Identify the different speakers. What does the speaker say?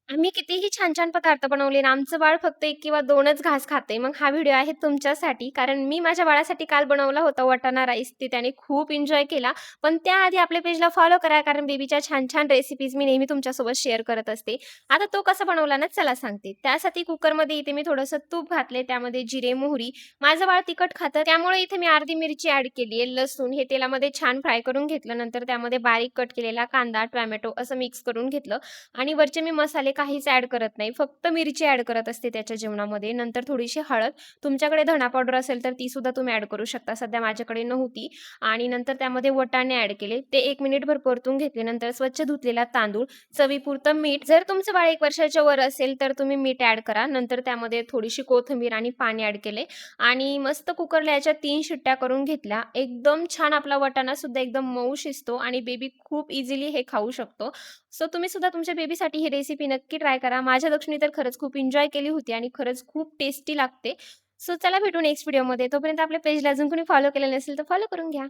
Speaker 1: आम्ही कितीही छान-छान पदार्थ बनवले ना, आमचं बाळ फक्त 1 किंवा 2च घास खाते. मग हा व्हिडिओ आहे तुमच्यासाठी. कारण मी माझ्या बाळासाठी काल बनवला होता वाटाणा राईस. ते त्याने खूप एन्जॉय केला. पण त्याआधी आपल्या पेजला फॉलो करा, कारण बेबीच्या छान-छान रेसिपीज मी नेहमी तुमच्यासोबत शेअर करत असते. आता तो कसा बनवला ना, चला सांगते. त्यासाठी कुकरमध्ये इथे मी थोडंसं तूप घातले, त्यामध्ये जिरे, मोहरी. माझं बाळ तिखट खातं, त्यामुळे इथे मी अर्धी मिरची ॲड केली आहे. लसूण हे तेलामध्ये छान फ्राय करून घेतलं. नंतर त्यामध्ये बारीक कट केलेला कांदा, टोमॅटो असं मिक्स करून घेतलं. आणि वरचे मी मसाले काहीच ॲड करत नाही. फक्त मिरची ॲड करत असते त्याच्या जेवणामध्ये. नंतर थोडीशी हळद. तुमच्याकडे धना पावडर असेल तर ती सुद्धा तुम्ही ॲड करू शकता. सध्या माझ्याकडे नव्हती. आणि नंतर त्यामध्ये वाटाणे ॲड केले. ते 1 मिनिटभर परतून घेतले. नंतर स्वच्छ धुतलेला तांदूळ, चवीपुरतं मीठ. जर तुमचं बाळ 1 वर्षाच्या वर असेल तर तुम्ही मीठ ॲड करा. नंतर त्यामध्ये थोडीशी कोथिंबीर आणि पाणी ॲड केले आणि मस्त कुकरला याच्या 3 शिट्ट्या करून घेतल्या. एकदम छान आपला वाटाणा सुद्धा एकदम मऊ शिजतो आणि बेबी खूप इझिली हे खाऊ शकतो. सो तुम्ही सुद्धा तुमच्या बेबीसाठी ही रेसिपी नक्की ट्राय करा. माझ्या दक्षिणी तर खरंच खूप एन्जॉय केली होती आणि खरंच खूप टेस्टी लागते. सो चला भेटू नेक्स्ट व्हिडिओमध्ये. तोपर्यंत आपल्या पेजला अजून कोणी फॉलो केलेलं नसेल तर फॉलो करून घ्या.